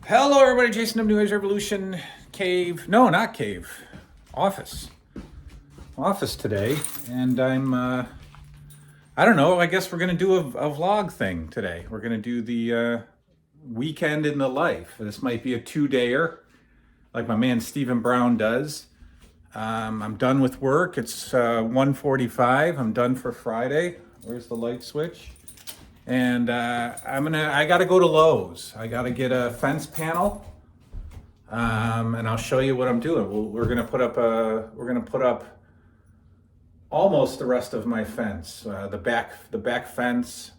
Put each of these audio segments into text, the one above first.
Hello, everybody. Jason of New Age Revolution. Cave. No, not cave. Office. Office today. And I don't know. I guess we're going to do a vlog thing today. We're going to do the weekend in the life. This might be a 2-dayer, like my man Stephen Brown does. I'm done with work. It's 1:45. I'm done for Friday. Where's the light switch? And I gotta go to Lowe's. I gotta get a fence panel, and I'll show you what I'm doing. We're gonna put up almost the rest of my fence, the back fence.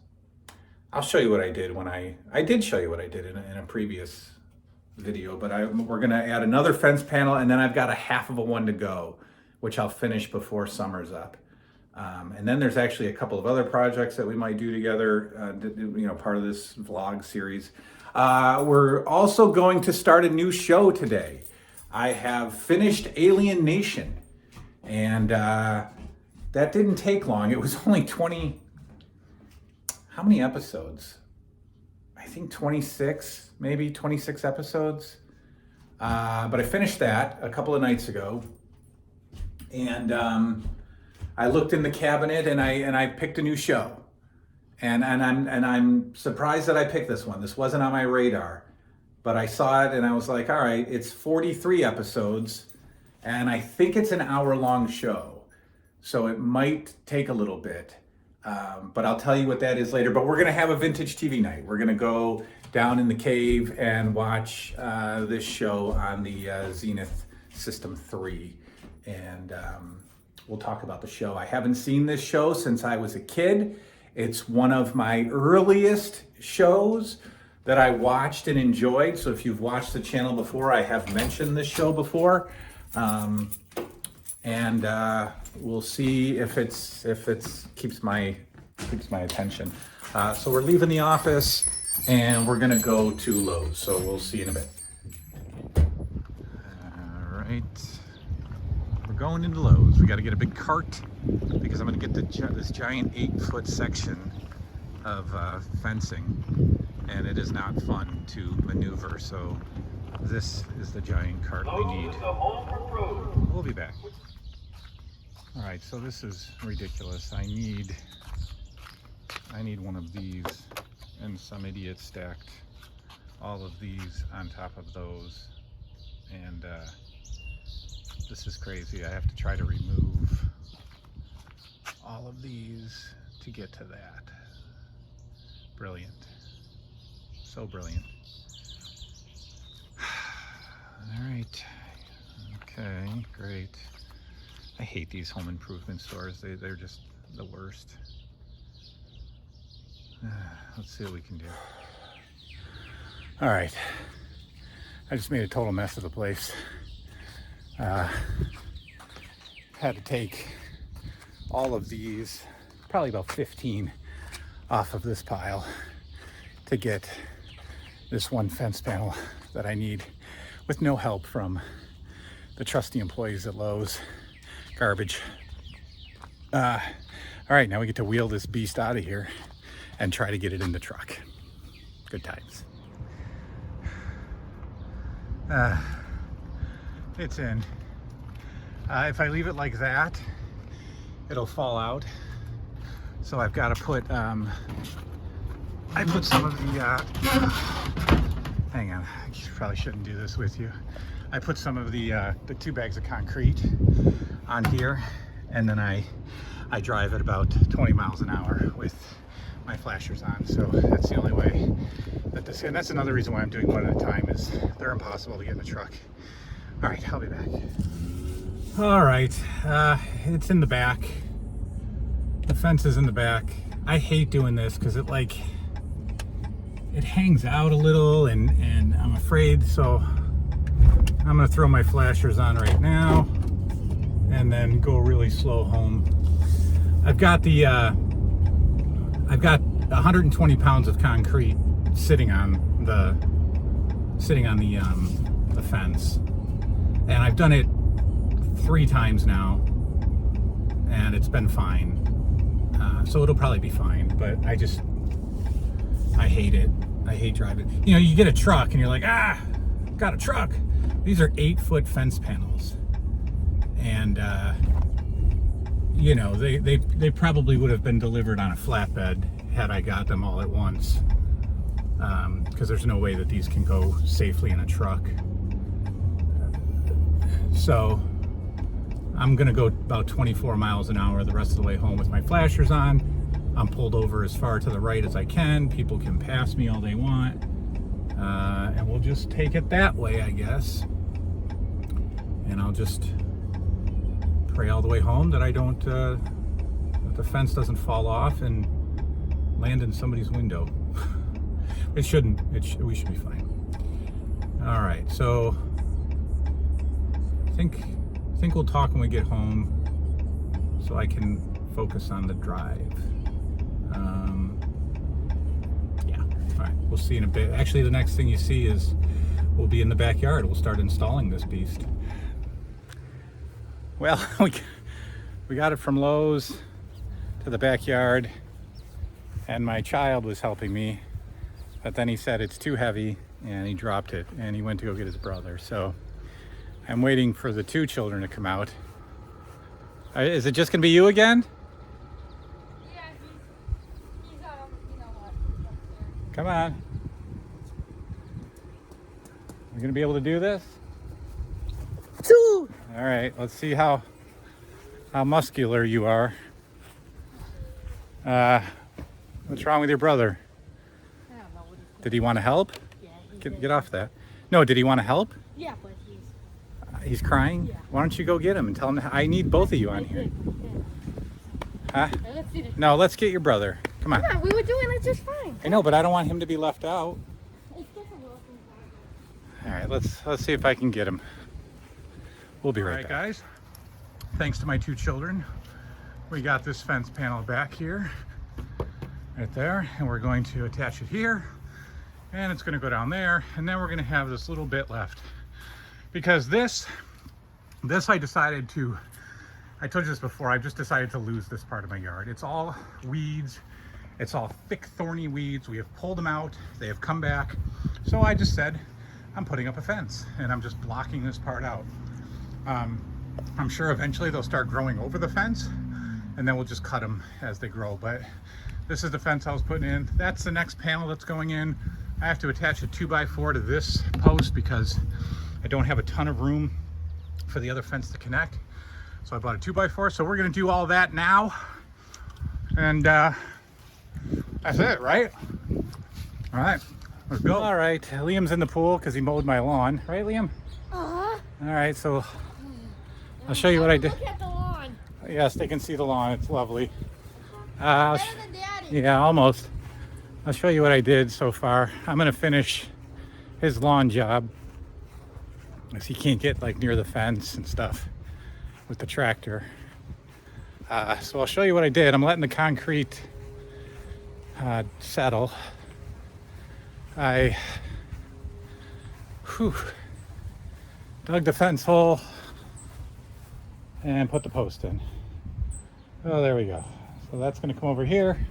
I'll show you what I did when I did show you what I did in a previous video, but we're gonna add another fence panel, and then I've got a half of a one to go, which I'll finish before summer's up. And then there's actually a couple of other projects that we might do together, part of this vlog series. We're also going to start a new show today. I have finished Alien Nation, and that didn't take long. It was only 20, how many episodes? I think 26, maybe 26 episodes. But I finished that a couple of nights ago, and I looked in the cabinet and I picked a new show, and I'm surprised that I picked this one. This wasn't on my radar, but I saw it and I was like, all right, it's 43 episodes, and I think it's an hour-long show, so it might take a little bit, but I'll tell you what that is later. But we're gonna have a vintage TV night. We're gonna go down in the cave and watch this show on the Zenith System 3, and we'll talk about the show. I haven't seen this show since I was a kid. It's one of my earliest shows that I watched and enjoyed. So if you've watched the channel before, I have mentioned this show before. And we'll see if it's keeps my attention. So we're leaving the office and we're gonna go to Lowe's. So we'll see you in a bit. All right. Going into Lowe's. We got to get a big cart because I'm going to get this giant 8-foot section of fencing, and it is not fun to maneuver. So this is the giant cart we need. We'll be back. All right, so this is ridiculous. I need one of these, and some idiot stacked all of these on top of those, and this is crazy. I have to try to remove all of these to get to that. Brilliant. So brilliant. All right. Okay, great. I hate these home improvement stores. They're just the worst. Let's see what we can do. All right. I just made a total mess of the place. Had to take all of these, probably about 15, off of this pile to get this one fence panel that I need, with no help from the trusty employees at Lowe's. Garbage. All right, now we get to wheel this beast out of here and try to get it in the truck. Good times. It's in. If I leave it like that, it'll fall out. So I've got to put, I put some of the, hang on, I probably shouldn't do this with you. I put some of the 2 bags of concrete on here, and then I drive at about 20 miles an hour with my flashers on. So that's the only way that this, and that's another reason why I'm doing one at a time, is they're impossible to get in the truck. All right, I'll be back. All right, it's in the back. The fence is in the back. I hate doing this because it hangs out a little, and I'm afraid, so I'm gonna throw my flashers on right now and then go really slow home. I've got 120 pounds of concrete sitting on the fence, and I've done it 3 times now, and it's been fine. So it'll probably be fine, but I hate it. I hate driving. You know, you get a truck and you're like, ah, got a truck. These are 8-foot fence panels. And, you know, they probably would have been delivered on a flatbed had I got them all at once. Because there's no way that these can go safely in a truck. So I'm gonna go about 24 miles an hour the rest of the way home with my flashers on. I'm pulled over as far to the right as I can. People can pass me all they want. And we'll just take it that way, I guess. And I'll just pray all the way home that I don't, that the fence doesn't fall off and land in somebody's window. It shouldn't. We should be fine. All right, so I think we'll talk when we get home, so I can focus on the drive. Yeah. All right. We'll see in a bit. Actually, the next thing you see is we'll be in the backyard. We'll start installing this beast. Well, we got it from Lowe's to the backyard, and my child was helping me. But then he said it's too heavy and he dropped it and he went to go get his brother. So I'm waiting for the 2 children to come out. Is it just gonna be you again? Yeah, he's you know what, upstairs. Come on. We're gonna be able to do this? All right, let's see how muscular you are. What's wrong with your brother? I don't know what he's Did he want to help? Yeah, he Get off that. No, did he want to help? Yeah, but He's crying? Yeah. Why don't you go get him and tell him I need both of you on here? Huh? Let's see this. No, let's get your brother. Come on. Come on, we were doing it just fine. I know, but I don't want him to be left out. It's just a little thing. All right, let's see if I can get him. We'll be right back. Guys. Thanks to my 2 children, we got this fence panel back here, right there, and we're going to attach it here, and it's going to go down there, and then we're going to have this little bit left. Because this I decided to, I told you this before, I just decided to lose this part of my yard. It's all weeds. It's all thick, thorny weeds. We have pulled them out. They have come back. So I just said, I'm putting up a fence and I'm just blocking this part out. I'm sure eventually they'll start growing over the fence and then we'll just cut them as they grow. But this is the fence I was putting in. That's the next panel that's going in. I have to attach a 2x4 to this post because I don't have a ton of room for the other fence to connect. So I bought a 2x4. So we're gonna do all that now. And that's it, right? All right, let's go. All right, Liam's in the pool because he mowed my lawn. Right, Liam? Uh-huh. All right, so I'll show you what I did. Look at the lawn. Yes, they can see the lawn, it's lovely. Better than Daddy. Yeah, almost. I'll show you what I did so far. I'm gonna finish his lawn job, because he can't get like near the fence and stuff with the tractor. So I'll show you what I did. I'm letting the concrete settle. I dug the fence hole and put the post in. Oh, there we go. So that's going to come over here.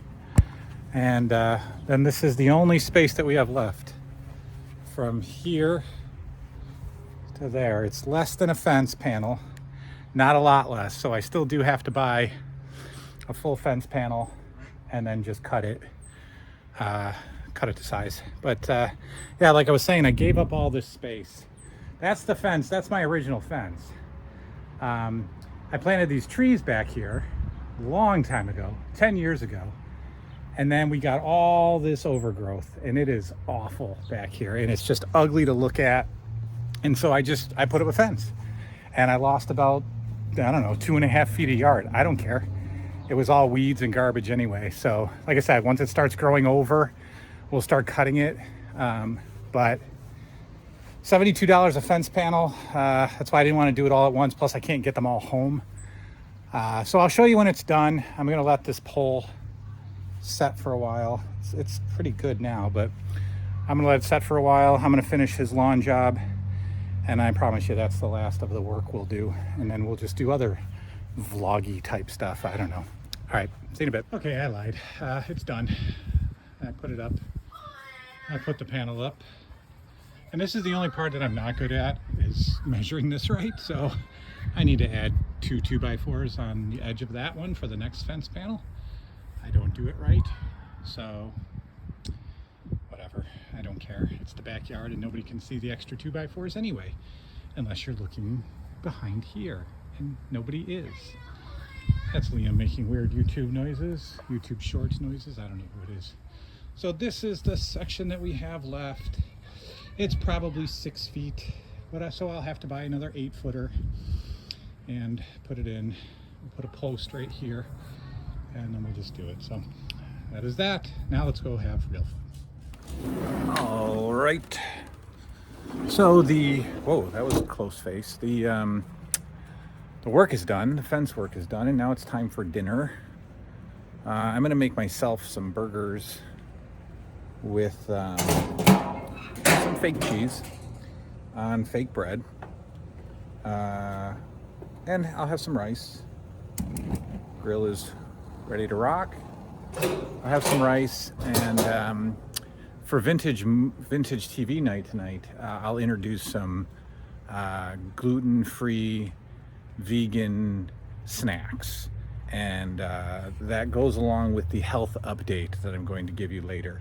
And then this is the only space that we have left from here to there. It's less than a fence panel, not a lot less. So I still do have to buy a full fence panel and then just cut it to size. But yeah, like I was saying, I gave up all this space. That's the fence. That's my original fence. I planted these trees back here a long time ago, 10 years ago. And then we got all this overgrowth and it is awful back here and it's just ugly to look at. And so I put up a fence and I lost about, I don't know, 2.5 feet of yard. I don't care. It was all weeds and garbage anyway. So like I said, once it starts growing over, we'll start cutting it. But $72 a fence panel. That's why I didn't want to do it all at once. Plus I can't get them all home. So I'll show you when it's done. I'm going to let this pole set for a while. It's pretty good now, but I'm going to let it set for a while. I'm going to finish his lawn job. And I promise you that's the last of the work we'll do. And then we'll just do other vloggy type stuff. I don't know. All right, see you in a bit. Okay, I lied. It's done. I put it up. I put the panel up. And this is the only part that I'm not good at, is measuring this right. So I need to add 2 2x4s on the edge of that one for the next fence panel. I don't do it right, so whatever, I don't care. It's the backyard and nobody can see the extra 2x4s anyway, unless you're looking behind here, and nobody is. That's Liam making weird YouTube noises, YouTube Shorts noises, I don't know who it is. So this is the section that we have left. It's probably 6 feet, so I'll have to buy another 8-footer and put it in. We'll put a post right here, and then we'll just do it. So that is that. Now let's go have real fun. All right. So whoa, that was a close face. The work is done. The fence work is done, and now it's time for dinner. I'm gonna make myself some burgers with some fake cheese on fake bread, and I'll have some rice. Grill is ready to rock. I'll have some rice, and for vintage TV night tonight, I'll introduce some gluten-free vegan snacks, and that goes along with the health update that I'm going to give you later.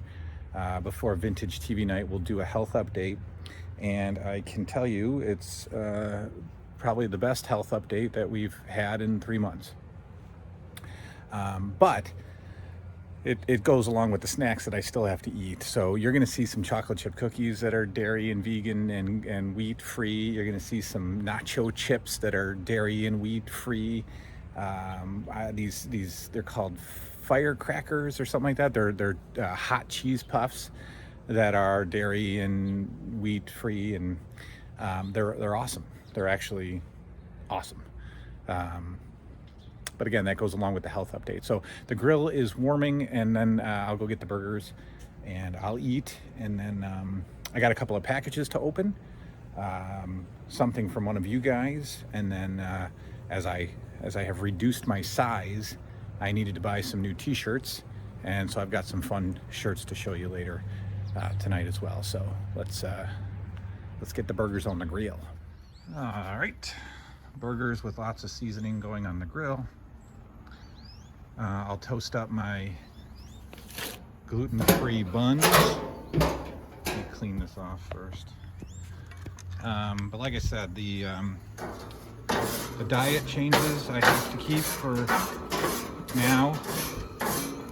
Before Vintage TV Night, we'll do a health update, and I can tell you it's probably the best health update that we've had in 3 months. But it goes along with the snacks that I still have to eat. So you're going to see some chocolate chip cookies that are dairy and vegan and wheat free. You're going to see some nacho chips that are dairy and wheat free. They're called firecrackers or something like that. They're hot cheese puffs that are dairy and wheat free, and they're awesome. They're actually awesome. But again, that goes along with the health update. So the grill is warming, and then I'll go get the burgers and I'll eat, and then I got a couple of packages to open, something from one of you guys, and then as I have reduced my size, I needed to buy some new t-shirts, and so I've got some fun shirts to show you later tonight as well. So let's get the burgers on the grill. All right, burgers with lots of seasoning going on the grill. I'll toast up my gluten-free buns. Let me clean this off first. But like I said, the diet changes I have to keep for now.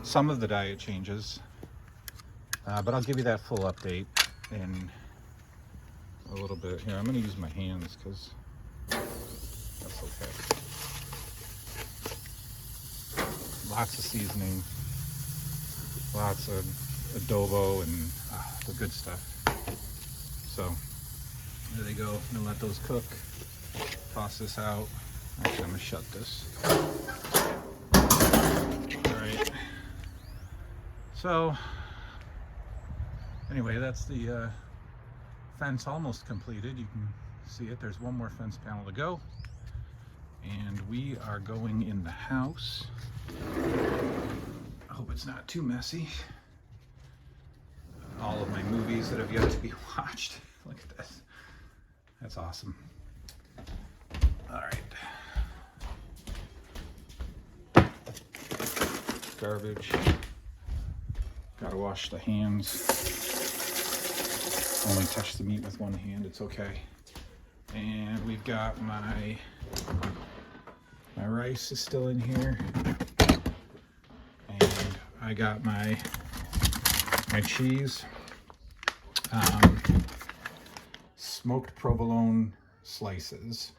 Some of the diet changes, but I'll give you that full update in a little bit. Here, I'm going to use my hands because that's okay. Lots of seasoning, lots of adobo, and the good stuff. So there they go. I'm gonna let those cook. Toss this out. Actually, I'm gonna shut this. All right. So anyway, that's the fence almost completed. You can see it. There's one more fence panel to go, and we are going in the house. I hope it's not too messy. All of my movies that have yet to be watched. Look at this. That's awesome. All right. Garbage. Gotta wash the hands. Only touch the meat with one hand, it's okay. And we've got my rice is still in here. And I got my cheese. Smoked provolone slices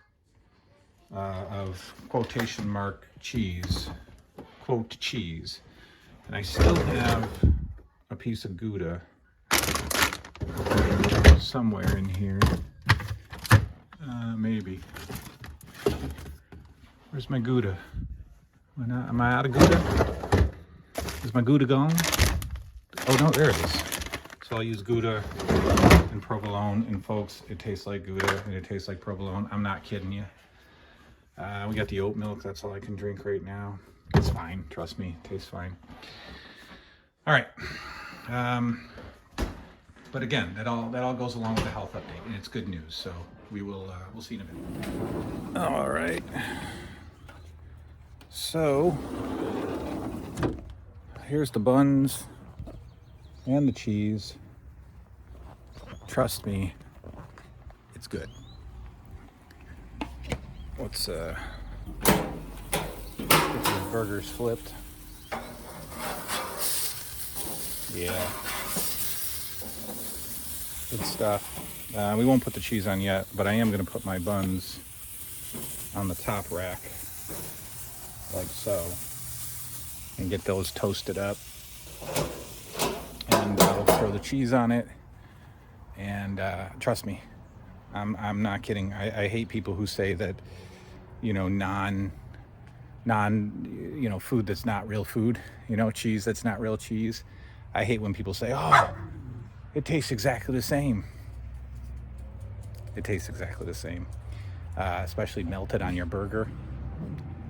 of quotation mark cheese, quote cheese. And I still have a piece of Gouda somewhere in here. Maybe. Where's my Gouda? Am I out of Gouda? Is my Gouda gone? Oh no, there it is. So I'll use Gouda and provolone, and folks, it tastes like Gouda and it tastes like provolone. I'm not kidding you. We got the oat milk. That's all I can drink right now. It's fine. Trust me, it tastes fine. All right. But again, that all goes along with the health update, and it's good news. So we'll see in a bit. All right. So here's the buns and the cheese. Trust me, it's good. Let's get these burgers flipped. Yeah. Good stuff. We won't put the cheese on yet, but I am going to put my buns on the top rack, like so, and get those toasted up. And I'll throw the cheese on it. And trust me, I'm not kidding. I hate people who say that, non, food that's not real food, cheese that's not real cheese. I hate when people say, oh, it tastes exactly the same. It tastes exactly the same, especially melted on your burger.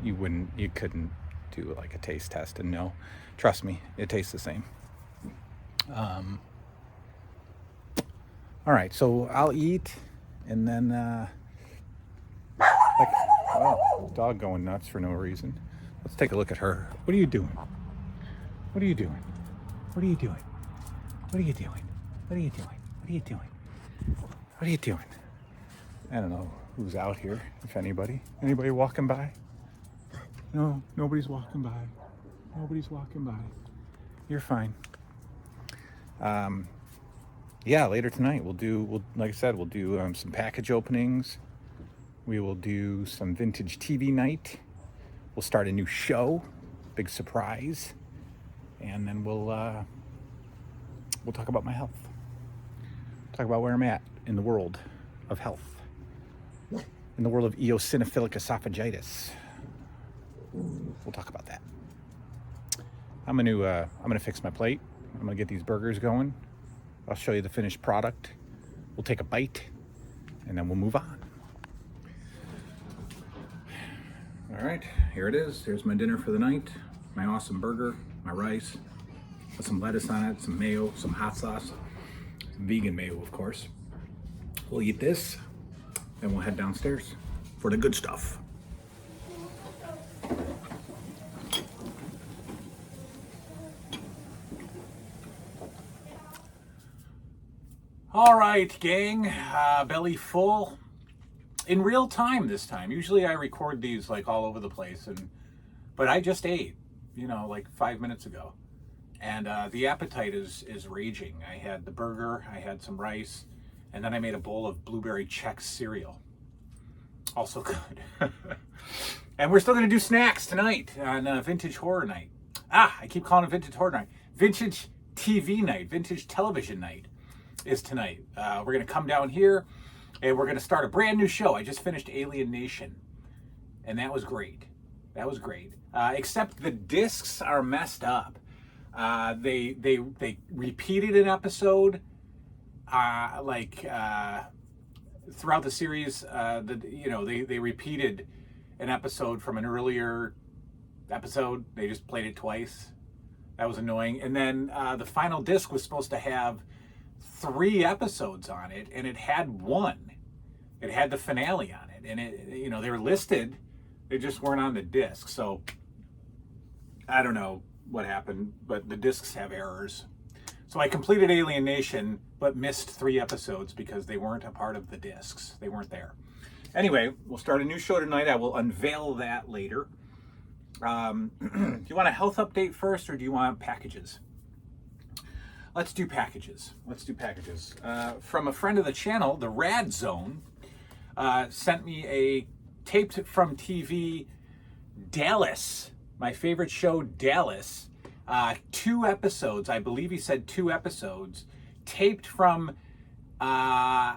You couldn't do like a taste test and know. Trust me, it tastes the same. All right, so I'll eat, and then dog going nuts for no reason. Let's take a look at her. What are you doing? What are you doing? What are you doing? What are you doing? What are you doing? What are you doing? What are you doing? I don't know who's out here, if anybody. Anybody walking by? No, nobody's walking by. Nobody's walking by. You're fine. Yeah, later tonight we'll like I said, we'll do some package openings. We will do some vintage TV night. We'll start a new show, big surprise, and then we'll talk about my health. Talk about where I'm at in the world of health, in the world of eosinophilic esophagitis. We'll talk about that. I'm gonna fix my plate. I'm gonna get these burgers going. I'll show you the finished product. We'll take a bite, and then we'll move on. All right, here it is. Here's my dinner for the night. My awesome burger, my rice, with some lettuce on it, some mayo, some hot sauce, some vegan mayo, of course. We'll eat this, then we'll head downstairs for the good stuff. All right, gang, belly full. In real time this time. Usually I record these like all over the place, but I just ate, like 5 minutes ago. And the appetite is raging. I had the burger, I had some rice, and then I made a bowl of blueberry Chex cereal. Also good. And we're still gonna do snacks tonight on Vintage Horror Night. I keep calling it Vintage Horror Night. Vintage TV Night, Vintage Television Night is tonight. We're gonna come down here and we're gonna start a brand new show. I just finished Alien Nation, and that was great. That was great. Except the discs are messed up. They repeated an episode throughout the series. They repeated an episode from an earlier episode. They just played it twice. That was annoying. And then the final disc was supposed to have 3 episodes on it, and it had 1. It had the finale on it, and they were listed. They just weren't on the disc. So I don't know what happened, but the discs have errors. So I completed Alien Nation, but missed 3 episodes because they weren't a part of the discs. They weren't there. Anyway, we'll start a new show tonight. I will unveil that later. Do you want a health update first, or do you want packages? Let's do packages. From a friend of the channel, the Rad Zone, sent me a taped from TV Dallas, my favorite show, Dallas. 2 episodes, I believe he said 2 episodes, taped from, I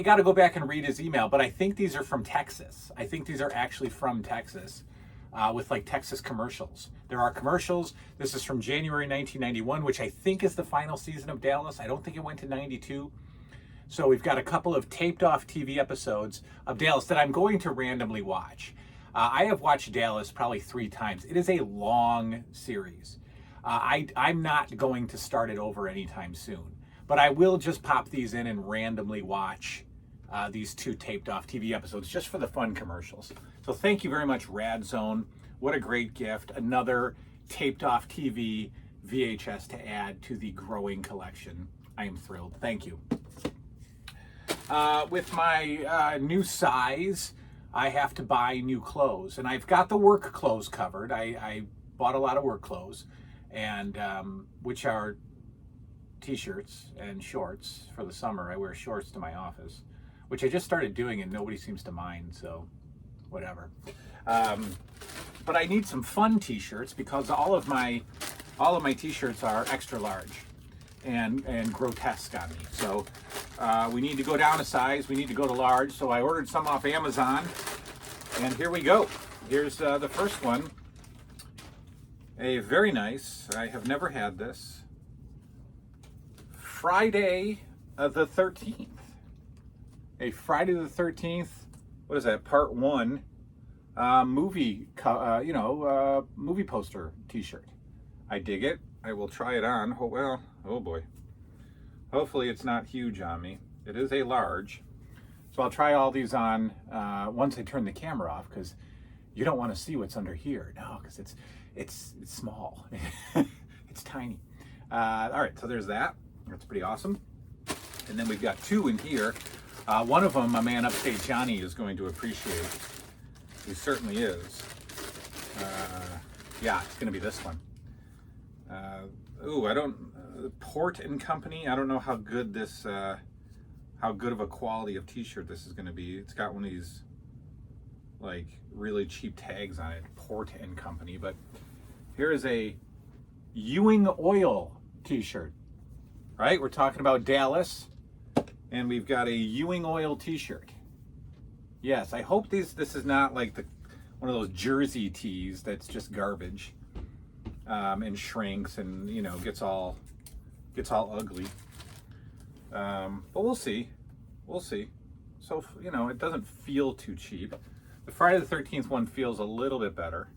got to go back and read his email, but I think these are from Texas. I think these are actually from Texas. With like Texas commercials. There are commercials. This is from January 1991, which I think is the final season of Dallas. I don't think it went to 92. So we've got a couple of taped off TV episodes of Dallas that I'm going to randomly watch. I have watched Dallas probably 3 times. It is a long series. I'm not going to start it over anytime soon. But I will just pop these in and randomly watch these 2 taped off TV episodes just for the fun commercials. So thank you very much, Radzone. What a great gift. Another taped off TV VHS to add to the growing collection. I am thrilled. Thank you. With my new size, I have to buy new clothes, and I've got the work clothes covered. I bought a lot of work clothes, and which are t-shirts and shorts for the summer. I wear shorts to my office, which I just started doing, and nobody seems to mind, so whatever. But I need some fun t-shirts because all of my t-shirts are extra large and grotesque on me. So we need to go down a size. We need to go to large. So I ordered some off Amazon, and here we go. Here's the first one. A very nice, I have never had this, Friday the 13th. A Friday the 13th, what is that, part 1, movie poster t-shirt. I dig it. I will try it on. Oh, well, oh boy. Hopefully it's not huge on me. It is a large. So I'll try all these on once I turn the camera off, because you don't want to see what's under here. No, because it's small. It's tiny. All right, so there's that. That's pretty awesome. And then we've got 2 in here. One of them, my man Upstate Johnny is going to appreciate. He certainly is. Yeah, it's going to be this one. Port and Company. I don't know how good this, how good of a quality of t-shirt this is going to be. It's got one of these, like, really cheap tags on it, Port and Company. But here is a Ewing Oil t-shirt, right? We're talking about Dallas, and we've got a Ewing Oil t-shirt. Yes, I hope this is not like one of those jersey tees that's just garbage. And shrinks and, you know, gets all ugly. But we'll see. So, you know, it doesn't feel too cheap. The Friday the 13th one feels a little bit better,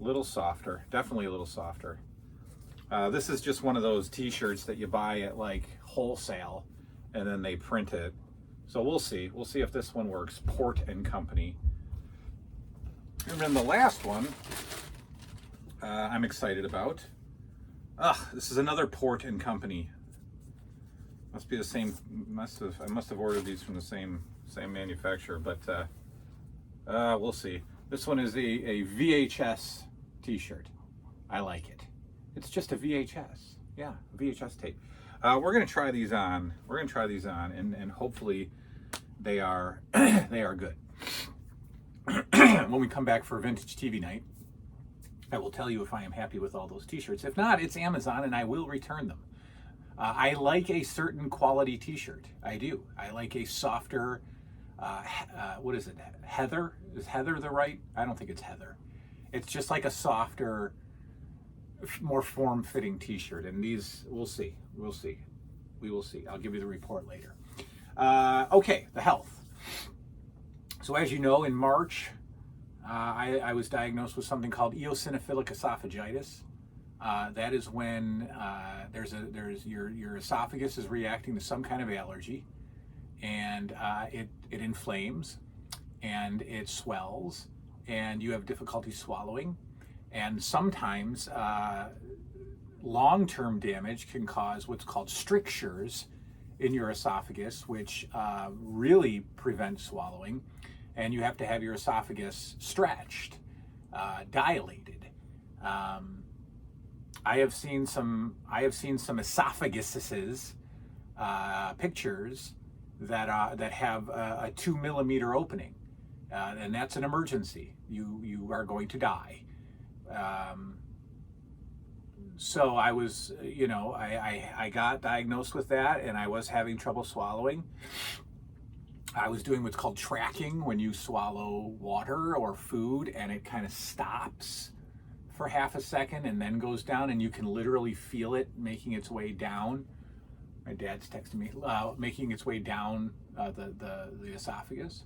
a little softer, definitely a little softer. This is just one of those t-shirts that you buy at like wholesale and then they print it. So we'll see if this one works. Port and Company. And then the last one I'm excited about. This is another Port and Company. Must be the same. I must have ordered these from the same manufacturer, but we'll see. This one is a VHS t-shirt. I like it. It's just a VHS. Yeah, a VHS tape. We're gonna try these on. And hopefully they are they are good. When we come back for Vintage TV Night, I will tell you if I am happy with all those t-shirts. If not, it's Amazon and I will return them. I like a certain quality t-shirt. I do. I like a softer, what is it? Heather? Is Heather the right? I don't think it's Heather. It's just like a softer, more form-fitting t-shirt. And these, we'll see. We will see. I'll give you the report later. Okay, the health. So as you know, in March, I was diagnosed with something called eosinophilic esophagitis. That is when your esophagus is reacting to some kind of allergy, and it inflames, and it swells, and you have difficulty swallowing, and sometimes long-term damage can cause what's called strictures in your esophagus, which really prevent swallowing. And you have to have your esophagus stretched, dilated. I have seen some esophaguses pictures that have a 2 millimeter opening, and that's an emergency. You are going to die. So I was, I got diagnosed with that, and I was having trouble swallowing. I was doing what's called tracking, when you swallow water or food and it kind of stops for half a second and then goes down, and you can literally feel it making its way down. My dad's texting me, making its way down the esophagus.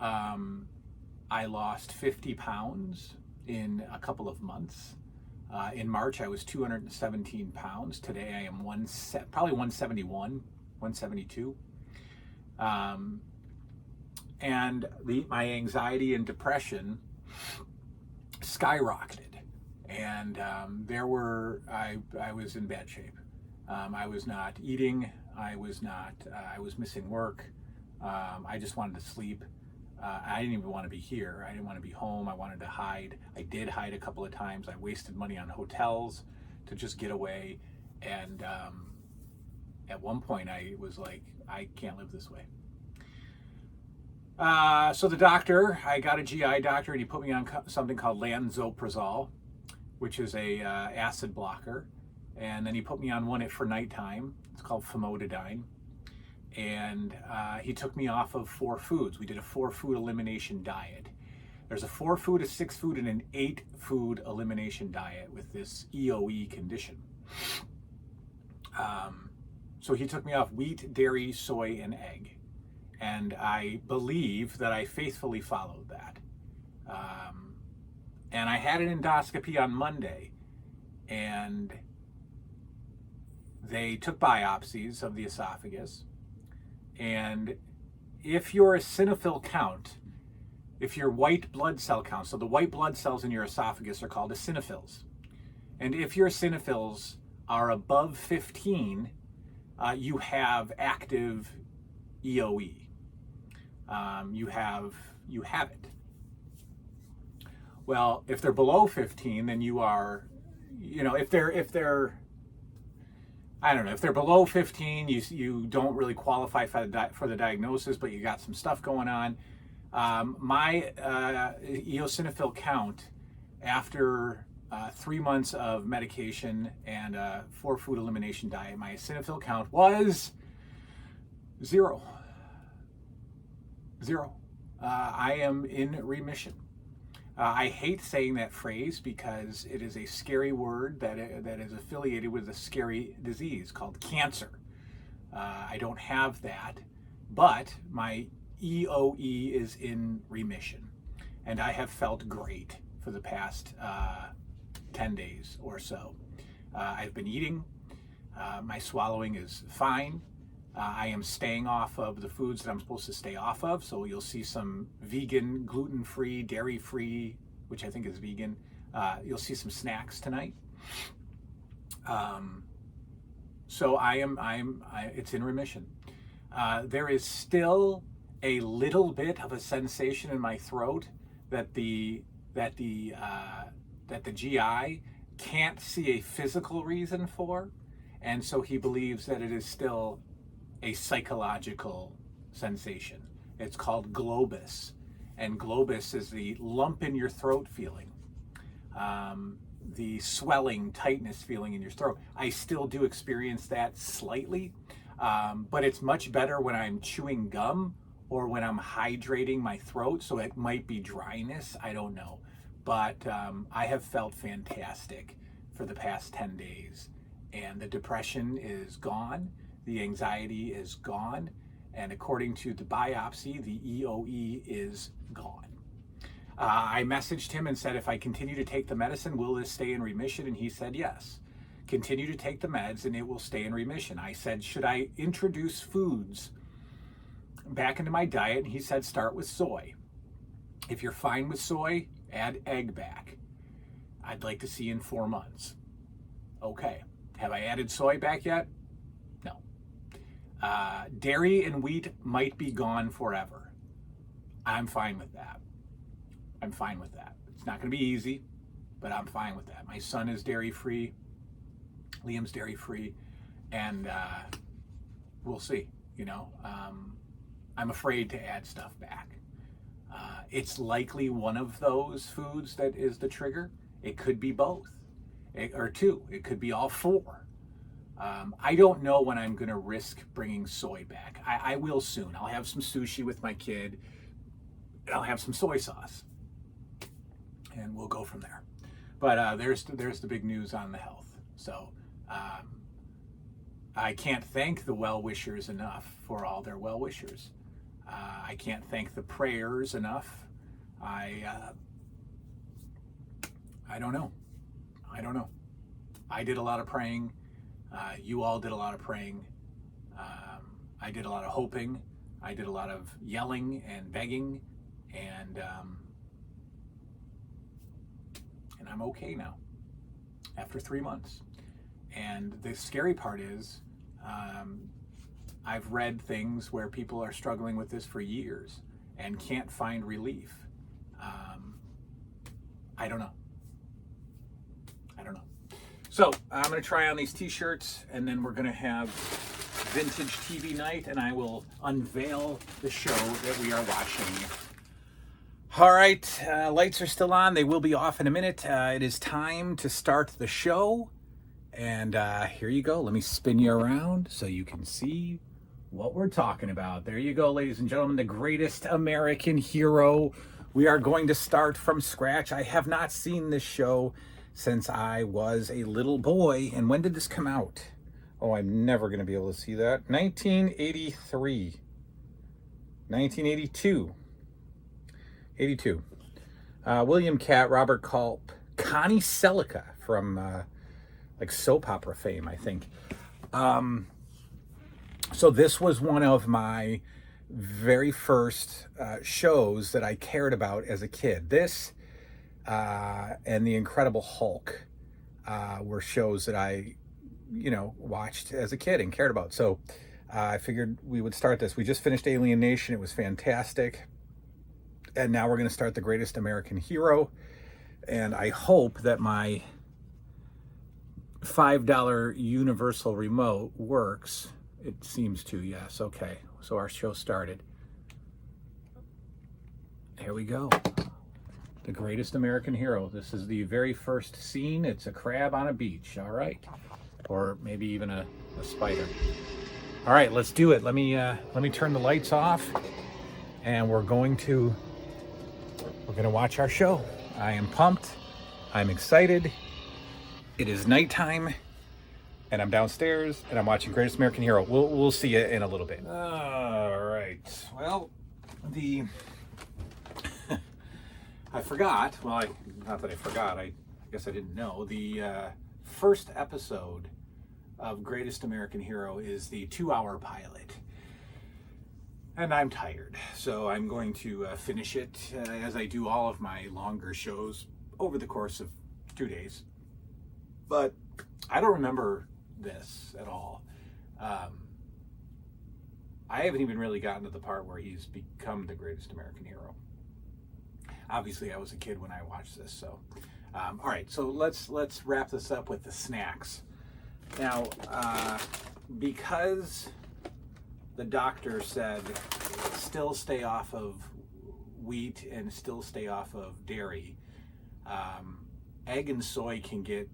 I lost 50 pounds in a couple of months. In March, I was 217 pounds. Today, I am probably 171, 172. And my anxiety and depression skyrocketed. And I was in bad shape. I was not eating. I was missing work. I just wanted to sleep. I didn't even want to be here. I didn't want to be home. I wanted to hide. I did hide a couple of times. I wasted money on hotels to just get away. And at one point, I was like, I can't live this way. So the doctor, I got a GI doctor, and he put me on something called lansoprazole, which is a acid blocker. And then he put me on one for nighttime. It's called famotidine. And he took me off of 4 foods. We did a 4-food elimination diet. There's a 4-food, a 6-food, and an 8-food elimination diet with this EOE condition. So he took me off wheat, dairy, soy, and egg. And I believe that I faithfully followed that. And I had an endoscopy on Monday, and they took biopsies of the esophagus. And if your eosinophil count, if your white blood cell count, so the white blood cells in your esophagus are called eosinophils. And if your eosinophils are above 15, you have active EOE. You have it. Well, if they're below 15, then you are, if they're I don't know, if they're below 15, you don't really qualify for the diagnosis, but you got some stuff going on. My eosinophil count after 3 months of medication and a 4-food elimination diet, my eosinophil count was 0. I am in remission. I hate saying that phrase because it is a scary word that is affiliated with a scary disease called cancer. I don't have that, but my EOE is in remission, and I have felt great for the past 10 days or so. I've been eating. My swallowing is fine. I am staying off of the foods that I'm supposed to stay off of, so you'll see some vegan, gluten-free, dairy-free, which I think is vegan. You'll see some snacks tonight. So it's in remission. There is still a little bit of a sensation in my throat that the GI can't see a physical reason for, and so he believes that it is still a psychological sensation. It's called globus, and globus is the lump in your throat feeling, the swelling, tightness feeling in your throat. I still do experience that slightly, but it's much better when I'm chewing gum or when I'm hydrating my throat, so it might be dryness, I don't know. But I have felt fantastic for the past 10 days, and the depression is gone. The anxiety is gone, and according to the biopsy, the EOE is gone. I messaged him and said, if I continue to take the medicine, will this stay in remission? And he said, yes. Continue to take the meds and it will stay in remission. I said, should I introduce foods back into my diet? And he said, start with soy. If you're fine with soy, add egg back. I'd like to see in 4 months. Okay. Have I added soy back yet? No. Dairy and wheat might be gone forever. I'm fine with that. It's not going to be easy, but I'm fine with that. My son is dairy-free. Liam's dairy-free. And we'll see. I'm afraid to add stuff back. It's likely one of those foods that is the trigger. It could be both. Or 2. It could be all 4. I don't know when I'm going to risk bringing soy back. I will soon. I'll have some sushi with my kid. And I'll have some soy sauce. And we'll go from there. But there's the big news on the health. So I can't thank the well-wishers enough for all their well-wishers. I can't thank the prayers enough. I don't know. I don't know. I did a lot of praying. You all did a lot of praying. I did a lot of hoping. I did a lot of yelling and begging, and I'm okay now after 3 months. And the scary part is, I've read things where people are struggling with this for years and can't find relief. I don't know. So I'm going to try on these t-shirts, and then we're going to have vintage TV night, and I will unveil the show that we are watching. All right, lights are still on. They will be off in a minute. It is time to start the show. And here you go. Let me spin you around so you can see what we're talking about. There you go, ladies and gentlemen, the greatest American hero. We are going to start from scratch. I have not seen this show since I was a little boy. And when did this come out? Oh, I'm never going to be able to see that. 1983. 1982. 82. William Catt, Robert Culp, Connie Selica from like soap opera fame, I think. So this was one of my very first shows that I cared about as a kid. This and The Incredible Hulk were shows that I, watched as a kid and cared about. So I figured we would start this. We just finished Alien Nation. It was fantastic. And now we're going to start The Greatest American Hero. And I hope that my $5 universal remote works. It seems to, yes. Okay. So our show started. Here we go. The Greatest American Hero. This is the very first scene. It's a crab on a beach. All right. Or maybe even a spider. All right, let's do it. Let me turn the lights off, and we're going to watch our show. I am pumped. I'm excited. It is nighttime, and I'm downstairs, and I'm watching Greatest American Hero. We'll see you in a little bit. All right. Well, I forgot. Well, not that I forgot. I guess I didn't know. The first episode of Greatest American Hero is the 2-hour pilot. And I'm tired, so I'm going to finish it as I do all of my longer shows over the course of 2 days. But I don't remember this at all. I haven't even really gotten to the part where he's become the greatest American hero. Obviously, I was a kid when I watched this, so. All right, so let's wrap this up with the snacks. Now, because the doctor said still stay off of wheat and still stay off of dairy, egg and soy can get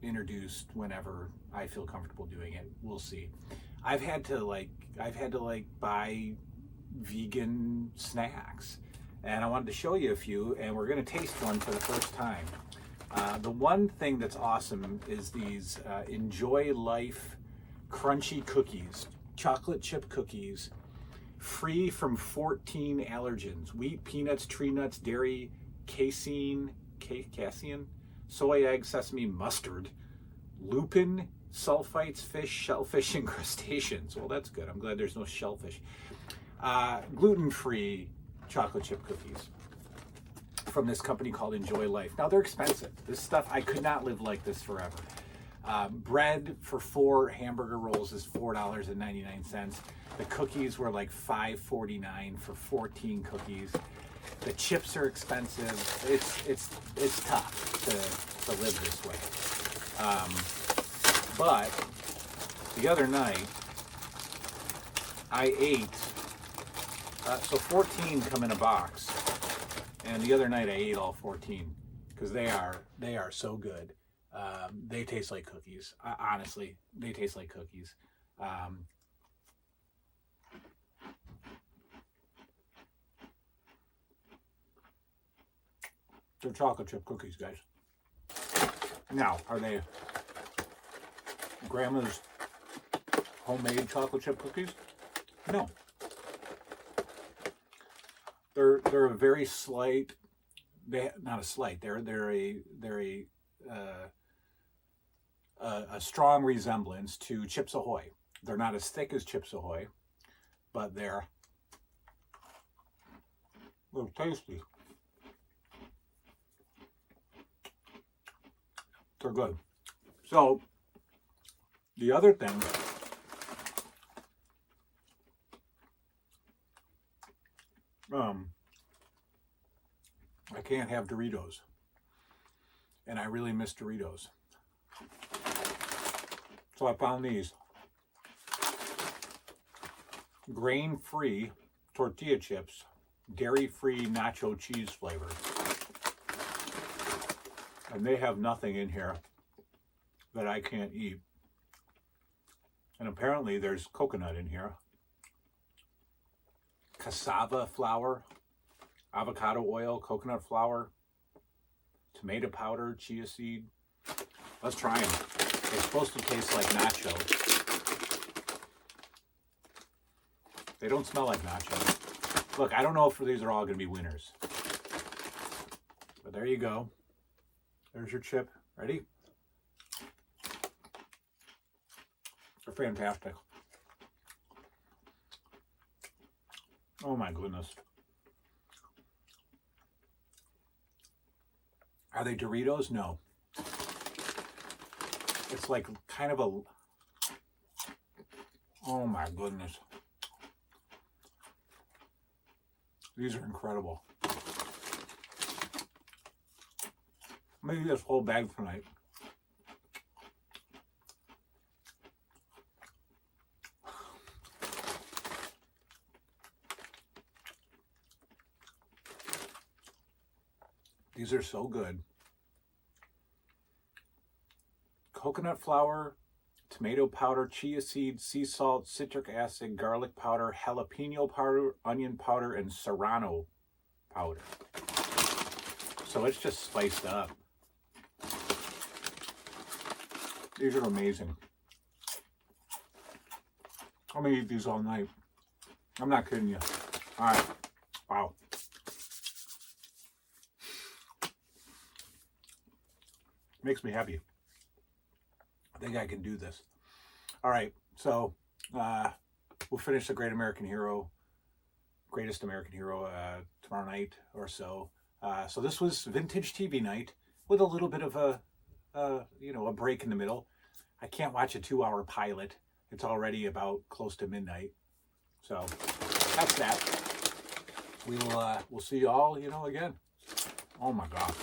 introduced whenever I feel comfortable doing it. We'll see. I've had to buy vegan snacks, and I wanted to show you a few, and we're going to taste one for the first time. The one thing that's awesome is these Enjoy Life crunchy cookies, chocolate chip cookies, free from 14 allergens: wheat, peanuts, tree nuts, dairy, casein, soy, egg, sesame, mustard, lupin, sulfites, fish, shellfish, and crustaceans. Well, that's good. I'm glad there's no shellfish. Gluten-free chocolate chip cookies from this company called Enjoy Life. Now, they're expensive. This stuff, I could not live like this forever. Bread for 4 hamburger rolls is $4.99. The cookies were like $5.49 for 14 cookies. The chips are expensive. It's tough to live this way. But the other night, I ate, so 14 come in a box, and the other night I ate all 14 because they are so good. They taste like cookies. Honestly, they taste like cookies. They're chocolate chip cookies, guys. Now, are they Grandma's homemade chocolate chip cookies? No. They're a very slight. They're a a strong resemblance to Chips Ahoy. They're not as thick as Chips Ahoy, but they're a little tasty. They're good. So the other thing, I can't have Doritos, and I really miss Doritos. So I found these grain-free tortilla chips, dairy-free nacho cheese flavor. And they have nothing in here that I can't eat. And apparently there's coconut in here, cassava flour, avocado oil, coconut flour, tomato powder, chia seed. Let's try them. They're supposed to taste like nacho. They don't smell like nacho. Look, I don't know if these are all going to be winners. But there you go. There's your chip. Ready? They're fantastic. Oh my goodness. Are they Doritos? No. It's like kind of a... Oh my goodness. These are incredible. Maybe this whole bag tonight. These are so good. Coconut flour, tomato powder, chia seed, sea salt, citric acid, garlic powder, jalapeno powder, onion powder, and serrano powder. So it's just spiced up. These are amazing. I'm gonna eat these all night. I'm not kidding you. All right. Wow. Makes me happy. I think I can do this. All right. So we'll finish the Greatest American Hero tomorrow night or so. So this was Vintage TV Night with a little bit of a break in the middle. I can't watch a 2-hour pilot. It's already about close to midnight. So that's that. We'll see you all, again. Oh my God.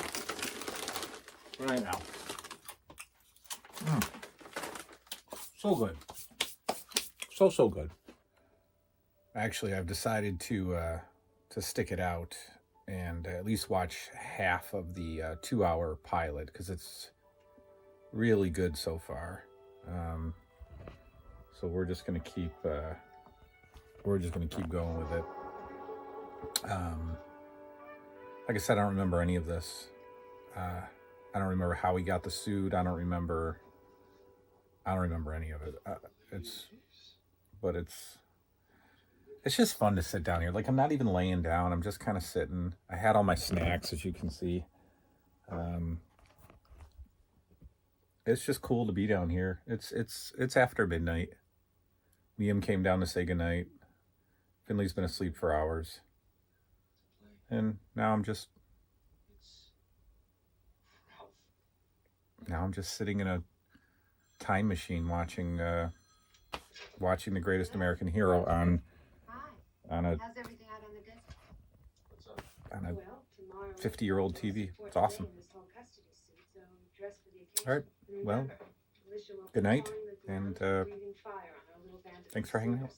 Right now. So good. So good. Actually, I've decided to stick it out and at least watch half of the 2-hour pilot because it's really good so far. So we're just gonna keep going with it. Like I said, I don't remember any of this. I don't remember how he got the suit. I don't remember any of it. It's just fun to sit down here. Like, I'm not even laying down. I'm just kind of sitting. I had all my snacks, as you can see. It's just cool to be down here. It's after midnight. Liam came down to say goodnight. Finley's been asleep for hours. And now I'm just sitting in a time machine watching The Greatest American Hero on a 50-year-old TV. It's awesome. All right. Well, good night, and thanks for hanging out.